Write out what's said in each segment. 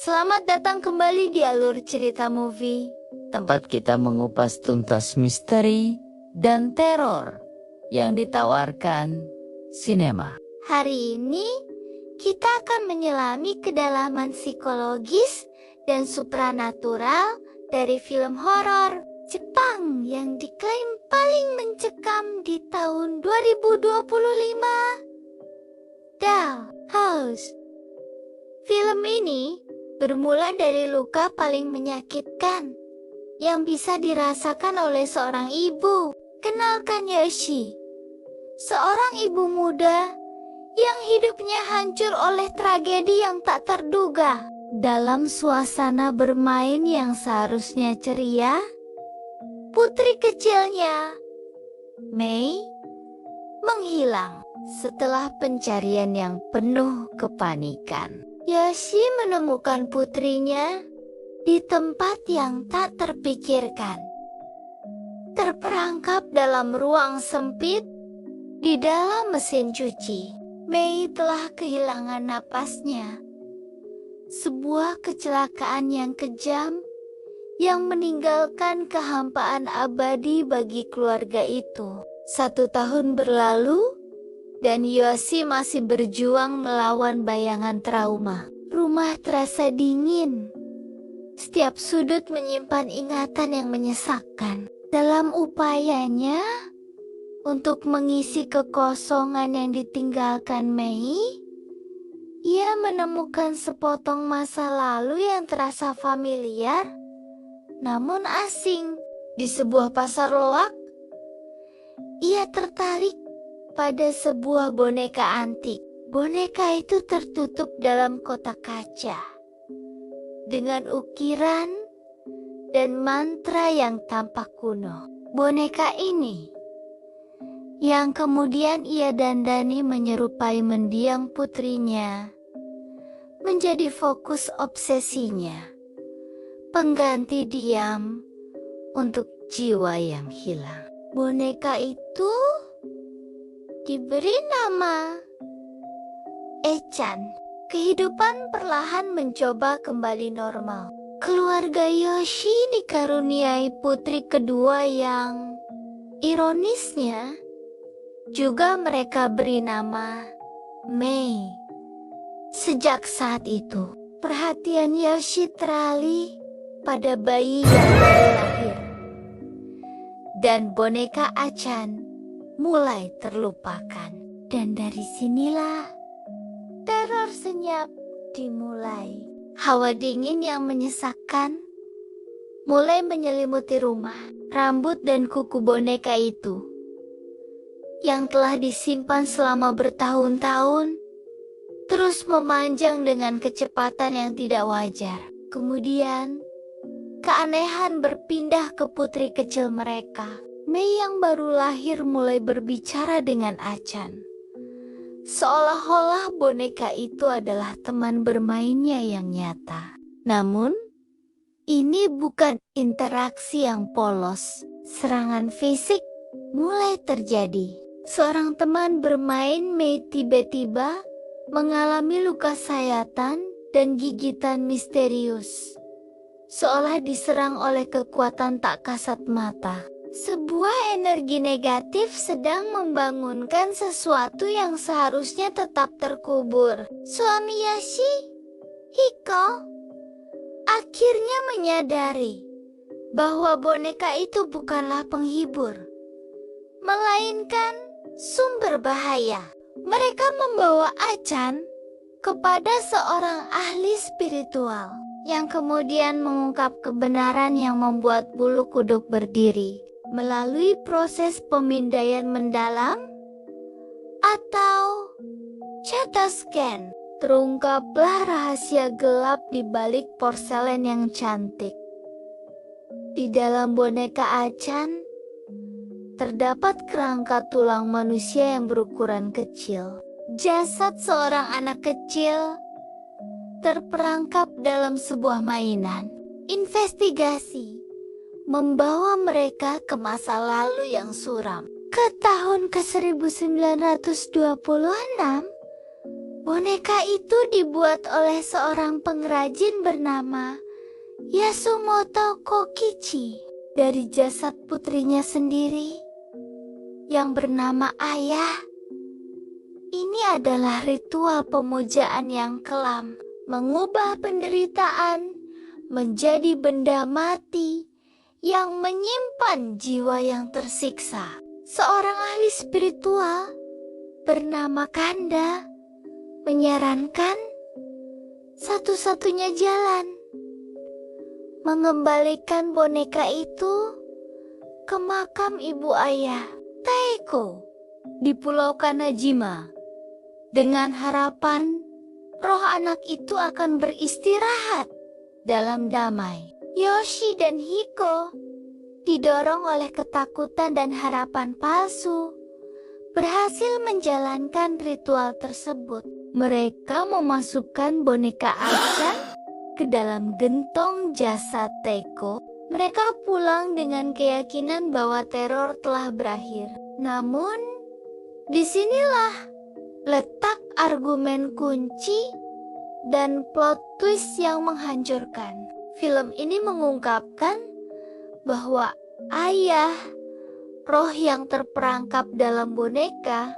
Selamat datang kembali di Alur Cerita Movie, tempat kita mengupas tuntas misteri dan teror yang ditawarkan sinema. Hari ini, kita akan menyelami kedalaman psikologis dan supranatural dari film horor Jepang yang diklaim paling mencekam di tahun 2025. Doll House. Film ini bermula dari luka paling menyakitkan yang bisa dirasakan oleh seorang ibu. Kenalkan Yoshi, seorang ibu muda yang hidupnya hancur oleh tragedi yang tak terduga. Dalam suasana bermain yang seharusnya ceria, putri kecilnya, Mei, menghilang setelah pencarian yang penuh kepanikan. Yoshi menemukan putrinya di tempat yang tak terpikirkan. Terperangkap dalam ruang sempit di dalam mesin cuci. Mei telah kehilangan napasnya. Sebuah kecelakaan yang kejam yang meninggalkan kehampaan abadi bagi keluarga itu. 1 tahun berlalu dan Yoshi masih berjuang melawan bayangan trauma. Rumah terasa dingin. Setiap sudut menyimpan ingatan yang menyesakkan. Dalam upayanya untuk mengisi kekosongan yang ditinggalkan Mei, ia menemukan sepotong masa lalu yang terasa familiar, namun asing. Di sebuah pasar loak, ia tertarik pada sebuah boneka antik. Boneka itu tertutup dalam kotak kaca dengan ukiran dan mantra yang tampak kuno. Boneka ini yang kemudian ia dandani menyerupai mendiang putrinya menjadi fokus obsesinya, pengganti diam untuk jiwa yang hilang. Boneka itu diberi nama Echan. Kehidupan perlahan mencoba kembali normal. Keluarga Yoshi dikaruniai putri kedua yang ironisnya juga mereka beri nama Mei. Sejak saat itu, perhatian Yoshi teralih pada bayi yang baru lahir. Dan boneka Echan mulai terlupakan. Dan dari sinilah teror senyap dimulai. Hawa dingin yang menyesakkan mulai menyelimuti rumah. Rambut dan kuku boneka itu yang telah disimpan selama bertahun-tahun terus memanjang dengan kecepatan yang tidak wajar. Kemudian keanehan berpindah ke putri kecil mereka. Mei yang baru lahir mulai berbicara dengan Echan. Seolah-olah boneka itu adalah teman bermainnya yang nyata. Namun, ini bukan interaksi yang polos. Serangan fisik mulai terjadi. Seorang teman bermain Mei tiba-tiba mengalami luka sayatan dan gigitan misterius. Seolah diserang oleh kekuatan tak kasat mata. Sebuah energi negatif sedang membangunkan sesuatu yang seharusnya tetap terkubur. Suami Yoshi, Hiko, akhirnya menyadari bahwa boneka itu bukanlah penghibur, melainkan sumber bahaya. Mereka membawa Echan kepada seorang ahli spiritual yang kemudian mengungkap kebenaran yang membuat bulu kuduk berdiri. Melalui proses pemindaian mendalam atau CT scan, terungkaplah rahasia gelap di balik porselen yang cantik. Di dalam boneka Echan terdapat kerangka tulang manusia yang berukuran kecil. Jasad seorang anak kecil terperangkap dalam sebuah mainan. Investigasi membawa mereka ke masa lalu yang suram. Ke tahun ke 1926, Boneka itu dibuat oleh seorang pengrajin bernama Yasumoto Kokichi dari jasad putrinya sendiri yang bernama Ayah. Ini adalah ritual pemujaan yang kelam, mengubah penderitaan menjadi benda mati yang menyimpan jiwa yang tersiksa. Seorang ahli spiritual bernama Kanda menyarankan satu-satunya jalan mengembalikan boneka itu ke makam ibu ayah Taeko di Pulau Kanajima, dengan harapan roh anak itu akan beristirahat dalam damai. Yoshi dan Hiko, didorong oleh ketakutan dan harapan palsu, berhasil menjalankan ritual tersebut. Mereka memasukkan boneka Achan ke dalam gentong jasad Taeko. Mereka pulang dengan keyakinan bahwa teror telah berakhir. Namun, disinilah letak argumen kunci dan plot twist yang menghancurkan. Film ini mengungkapkan bahwa ayah, roh yang terperangkap dalam boneka,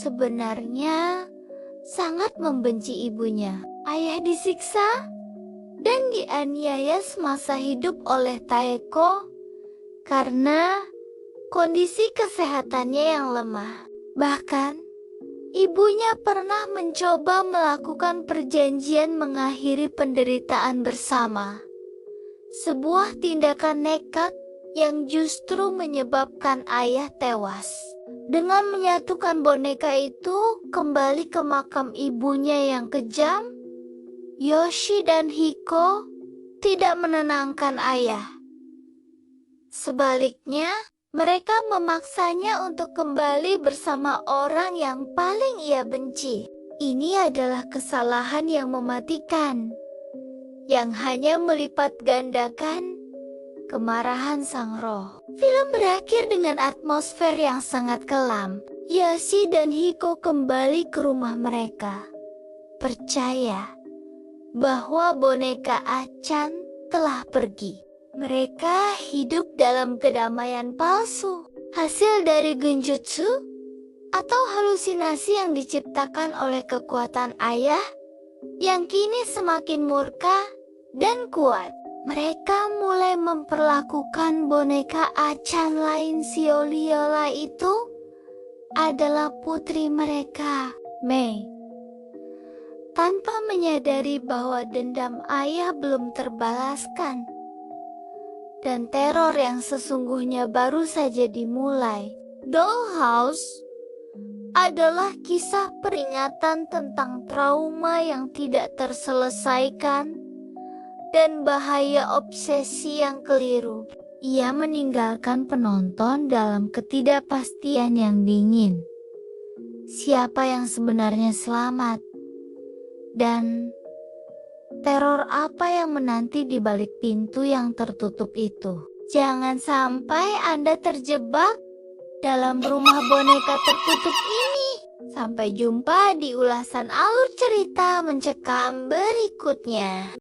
sebenarnya sangat membenci ibunya. Ayah disiksa dan dianiaya semasa hidup oleh Taeko karena kondisi kesehatannya yang lemah. Bahkan, ibunya pernah mencoba melakukan perjanjian mengakhiri penderitaan bersama. Sebuah tindakan nekat yang justru menyebabkan ayah tewas. Dengan menyatukan boneka itu kembali ke makam ibunya yang kejam, Yoshi dan Hiko tidak menenangkan ayah. Sebaliknya, mereka memaksanya untuk kembali bersama orang yang paling ia benci. Ini adalah kesalahan yang mematikan, yang hanya melipat gandakan kemarahan sang roh. Film berakhir dengan atmosfer yang sangat kelam. Yoshi dan Hiko kembali ke rumah mereka, percaya bahwa boneka Achan telah pergi. Mereka hidup dalam kedamaian palsu, hasil dari genjutsu atau halusinasi yang diciptakan oleh kekuatan ayah yang kini semakin murka dan kuat. Mereka mulai memperlakukan boneka Achan lain. Sioliola itu adalah putri mereka, Mei, tanpa menyadari bahwa dendam ayah belum terbalaskan dan teror yang sesungguhnya baru saja dimulai. Dollhouse adalah kisah peringatan tentang trauma yang tidak terselesaikan dan bahaya obsesi yang keliru. Ia meninggalkan penonton dalam ketidakpastian yang dingin. Siapa yang sebenarnya selamat? Dan teror apa yang menanti di balik pintu yang tertutup itu? Jangan sampai Anda terjebak dalam rumah boneka tertutup ini. Sampai jumpa di ulasan alur cerita mencekam berikutnya.